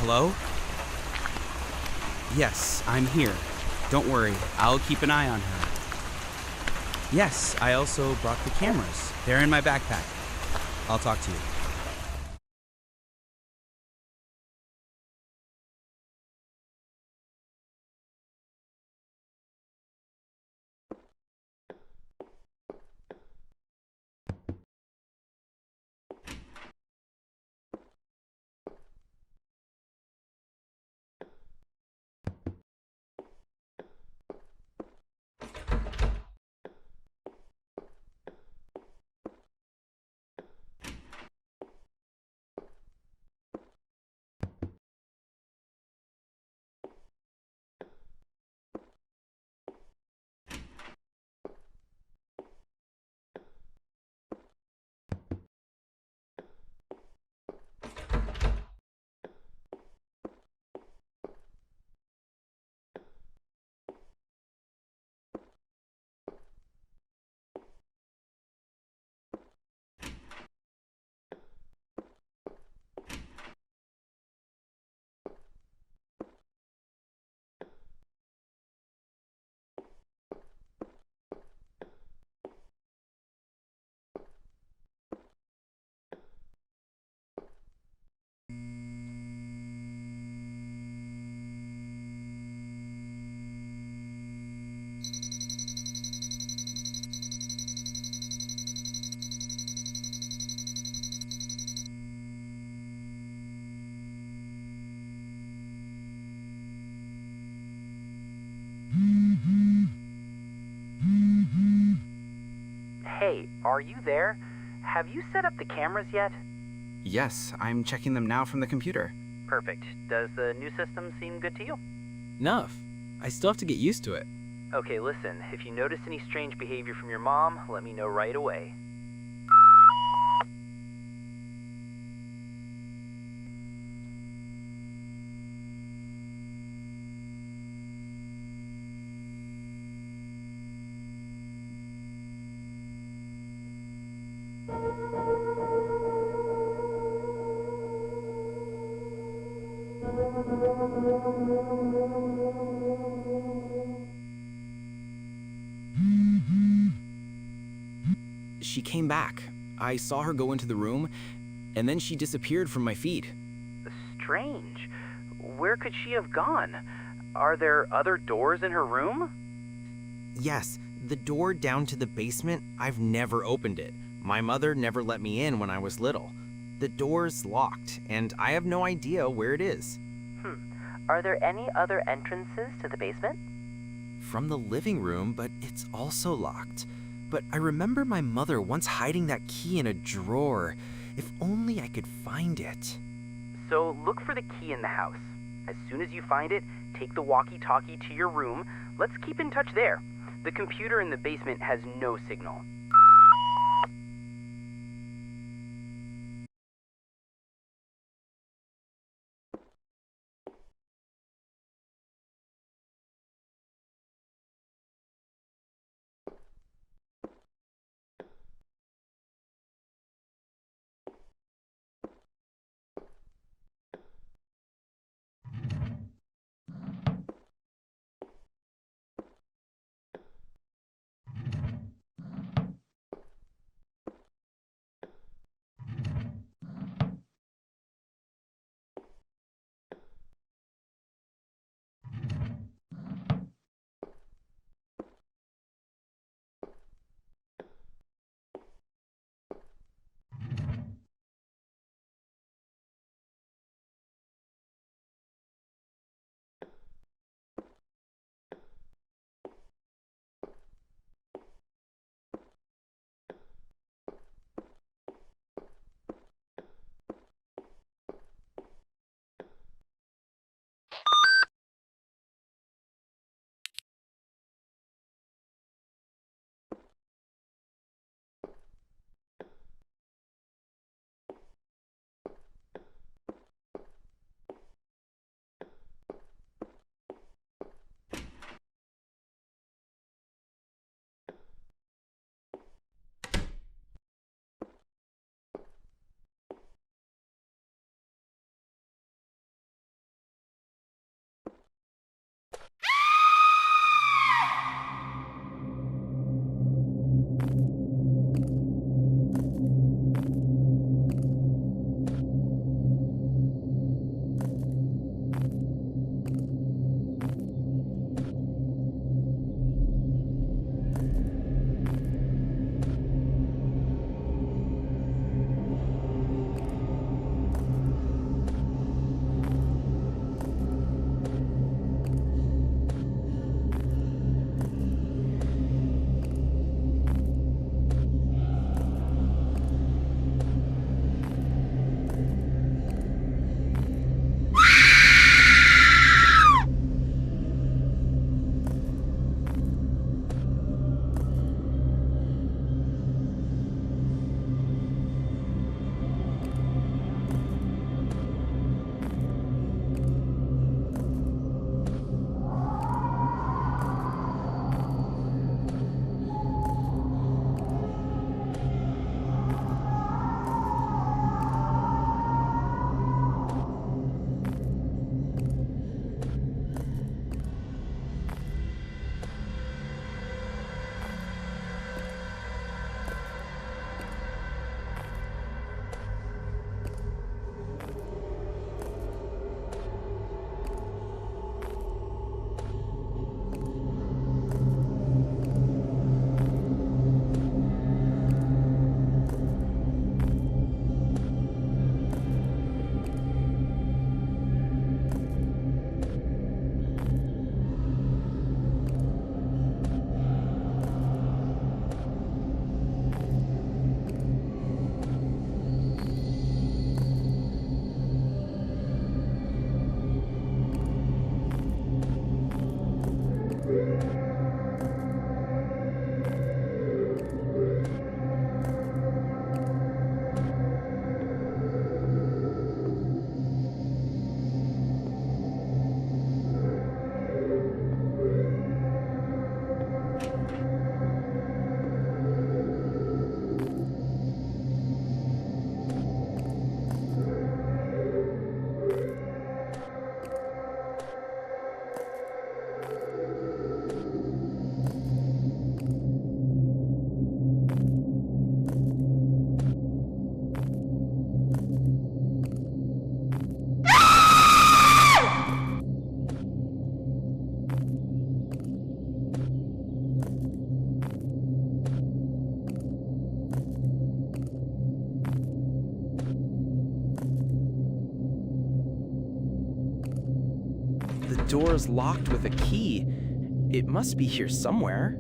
Hello? Yes, I'm here. Don't worry, I'll keep an eye on her. Yes, I also brought the cameras. They're in my backpack. I'll talk to you. Hey, are you there? Have you set up the cameras yet? Yes, I'm checking them now from the computer. Perfect. Does the new system seem good to you? Enough. I still have to get used to it. Okay, listen, if you notice any strange behavior from your mom, let me know right away. She came back. I saw her go into the room, and then she disappeared from my feed. Strange. Where could she have gone? Are there other doors in her room? Yes, the door down to the basement, I've never opened it. My mother never let me in when I was little. The door's locked, and I have no idea where it is. Are there any other entrances to the basement? From the living room, but it's also locked. But I remember my mother once hiding that key in a drawer. If only I could find it. So look for the key in the house. As soon as you find it, take the walkie-talkie to your room. Let's keep in touch there. The computer in the basement has no signal. door's locked with a key. It must be here somewhere.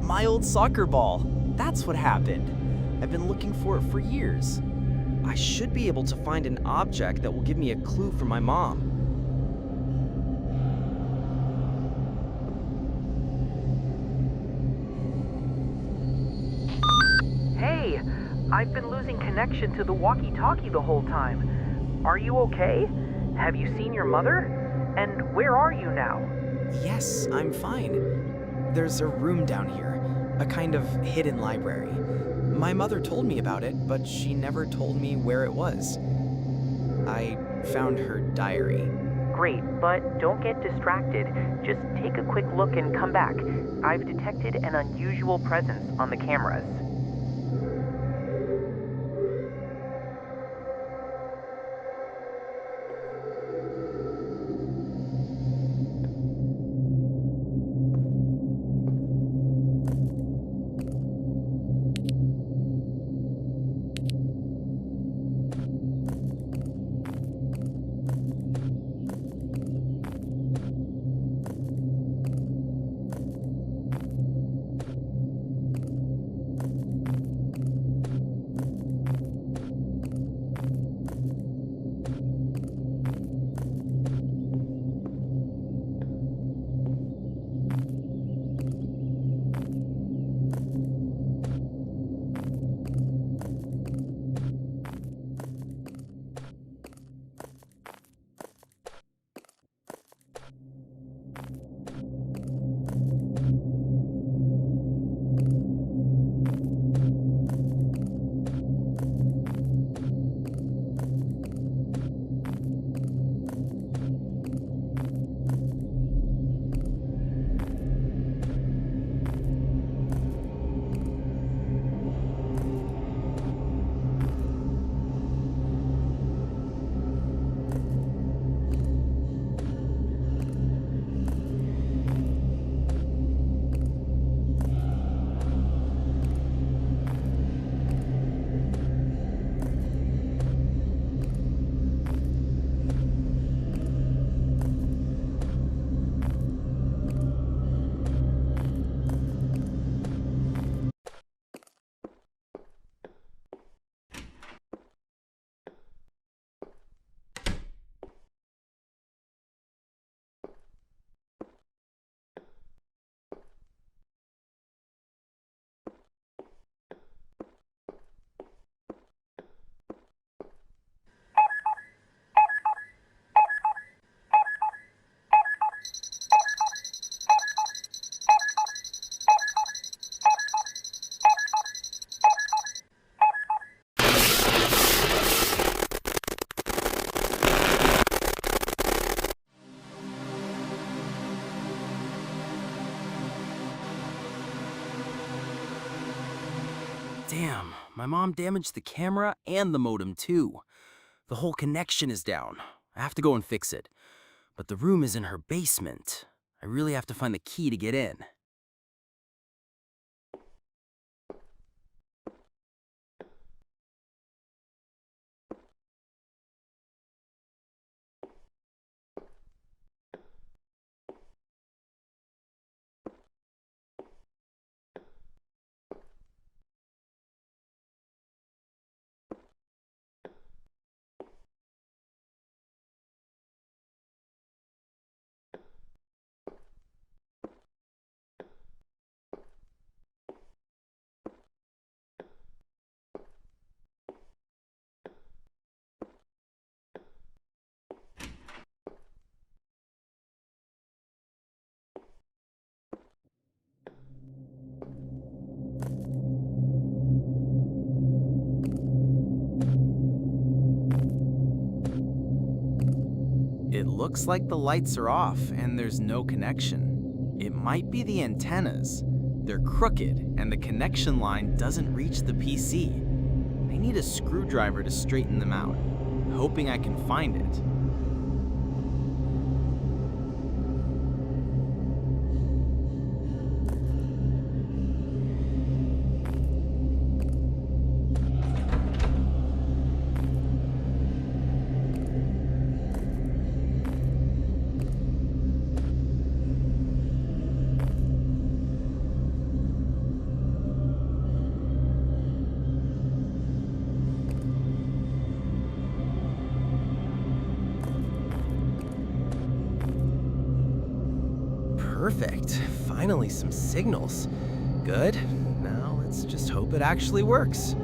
My old soccer ball. That's what happened. I've been looking for it for years. I should be able to find an object that will give me a clue for my mom. Hey, I've been losing connection to the walkie-talkie the whole time. Are you okay? Have you seen your mother? And where are you now? Yes, I'm fine. There's a room down here, a kind of hidden library. My mother told me about it, but she never told me where it was. I found her diary. Great, but don't get distracted. Just take a quick look and come back. I've detected an unusual presence on the cameras. Damn, my mom damaged the camera and the modem too. The whole connection is down. I have to go and fix it. But the room is in her basement. I really have to find the key to get in. It looks like the lights are off and there's no connection. It might be the antennas. They're crooked and the connection line doesn't reach the PC. I need a screwdriver to straighten them out, hoping I can find it. Perfect. Finally some signals. Good. Now let's just hope it actually works.